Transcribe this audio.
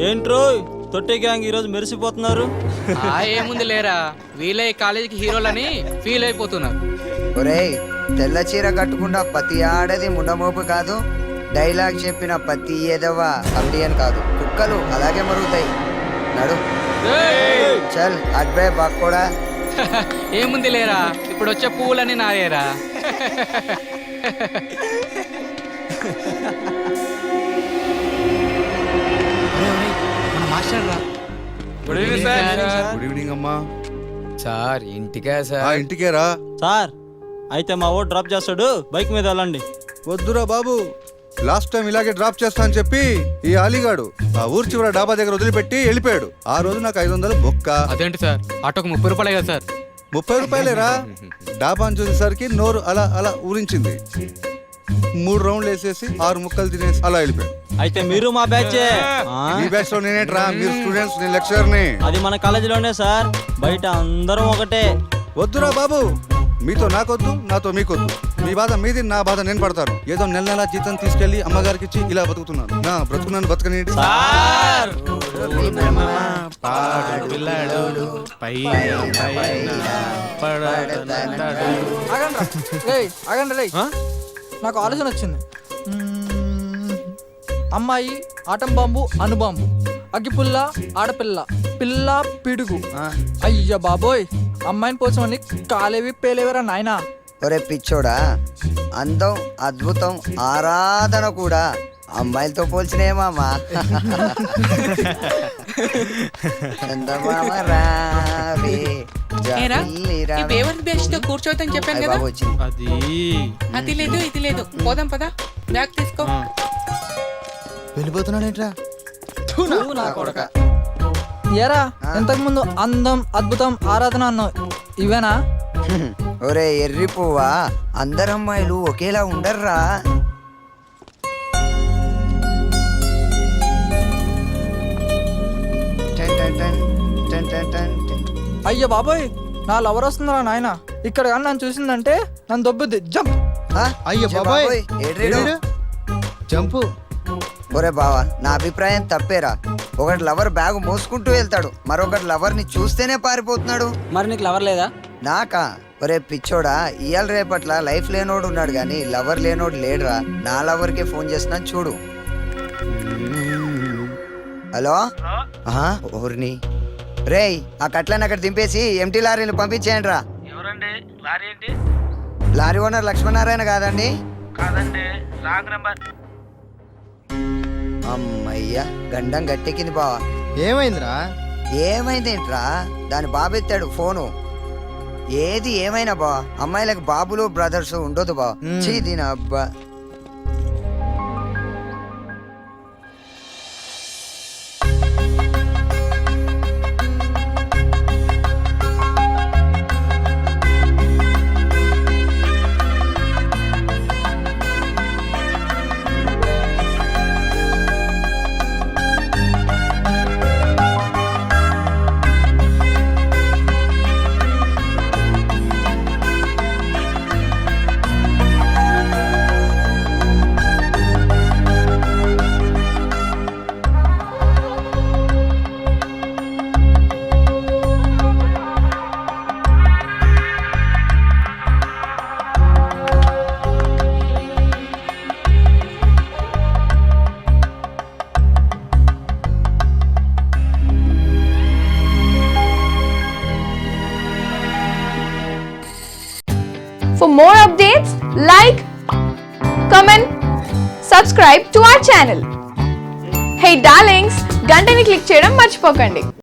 ఏంట్రో తొట్టి గ్యాంగ్ ఈరోజు మెరిసిపోతున్నారు. ఏముంది లేరా, వీళ్ళే కాలేజీకి హీరోలని ఫీల్ అయిపోతున్నారు. ఒరేయ్, తెల్ల చీర కట్టుకున్న ప్రతి ఆడది ముండమోపు కాదు, డైలాగ్ చెప్పిన ప్రతి ఏదవా కమిడియన్ కాదు. కుక్కలు అలాగే మరుగుతాయి. నడు చల్ అడ్బే బాక్కూడా. ఏముంది లేరా, ఇప్పుడు వచ్చే పువ్వులని నాయేరా. గుడ్ ఈవినింగ్ అమ్మా. సార్ ఇంటికా ఆ సార్? ఇంటికేరా. సార్ అయితే మా ఓ డ్రాప్ చేస్తాడు, బైక్ మీద వెళ్ళండి. వద్దురా బాబు, లాస్ట్ టైం ఇలాగే డ్రాప్ చేస్తా అని చెప్పి ఈ అలీగాడు ఆ ఊరు చివర డాబా దగ్గర వదిలిపెట్టి వెళ్ళిపోయాడు. ఆ రోజు నాకు 500 బొక్క. అదేంటి సార్, ఆటోకు 30 రూపాయలే కదా సార్? 30 రూపాయలేరా. డాబాని చూసేసరికి నోరు అలా అలా ఊరించింది. 3 రౌండ్లు వేసేసి 6 ముక్కలు తినేసి అలా వెళ్ళిపోయాడు. అయితే మీరు మా బ్యాచ్. ఈ బ్యాచ్ లో నేనేట్రా, మీరు స్టూడెంట్స్, నేను లెక్చరర్ని. అది మన కాలేజీలోనే సార్, బయట అందరం ఒకటే. వద్దురా బాబు, మీతో నాకొద్దు, నాతో మీకొద్దు. మీ బాధ మీది, నా బాధ నేను పడతాను. ఏదో నెల నెల జీతం తీసుకెళ్లి అమ్మగారికి ఇచ్చి ఇలా బతుకుతున్నాను. నా బ్రతుకున్నాను బతకనేది. ఆగండి, నాకు ఆలోచన వచ్చింది. అమ్మాయి ఆటం బాంబు అనుబాంబు, అగ్గిపుల్ల ఆడపిల్ల, పిల్ల పిడుగు. అయ్య బాబోయ్, అమ్మాయిని పోచమని కాలేవి పేలేవరా నాయనా. ఒరే పిచ్చోడా, అందం అద్భుతం ఆరాధన కూడా అమ్మాయిలతో పోల్చినేమామా. కూర్చోవద్దని చెప్పాను కదా. అది లేదు ఇది లేదు, పోదాం పదా, బ్యాగ్ తీసుకో. వెళ్ళిపోతున్నాడేంట్రా ఏరా, ఇంతకు ముందు అందం అద్భుతం ఆరాధన అన్నావు, ఇవేనా? ఒరే ఎర్రి పువ్వా, అందరు అమ్మాయిలు ఒకేలా ఉండర్రా. అయ్య బాబోయ్, నా లవర్ వస్తుందిరా నాయన. ఇక్కడ కానీ నన్ను చూసిందంటే నన్ను దొబ్బుద్ది. జంప్. అయ్యో బాబోయ్, జంపు. ఒరే బావా, నా అభిప్రాయం తప్పేరా. ఒకటి లవర్ బ్యాగ్ మోసుకుంటూ వెళ్తాడు, మరొకటి లవర్ ని చూస్తేనే పారిపోతున్నాడు. మరి నీకు లవర్ లేదా? నాకా? ఒరే పిచ్చోడా, ఇయాల రేపట్ల లైఫ్ లేనోడు ఉన్నాడు గాని లవర్ లేనోడు లేడురా. నా లవర్ కే ఫోన్ చేస్తున్నా చూడు. హలో, ఓర్ని రేయ్, ఆ కట్లని అక్కడ దింపేసి ఎంటీ లారీని పంపించేయండి రా. ఎవరండి? లారీ ఏంటి? లారీ ఓనర్ లక్ష్మీనారాయణ కాదండి? కాదండి, రాంగ్ నెంబర్. అమ్మయ్యా, గండం గట్టెక్కింది బావా. ఏమైందిరా? ఏమైందేంట్రా, దాని బాబెత్తాడు ఫోను. ఏది ఏమైనా బా, అమ్మాయిలకు బాబులు బ్రదర్స్ ఉండదు బా. చీ దీని అబ్బా. For more updates, like, comment, subscribe to our channel. Hey darlings, గంటని click చేయడం మర్చిపోకండి.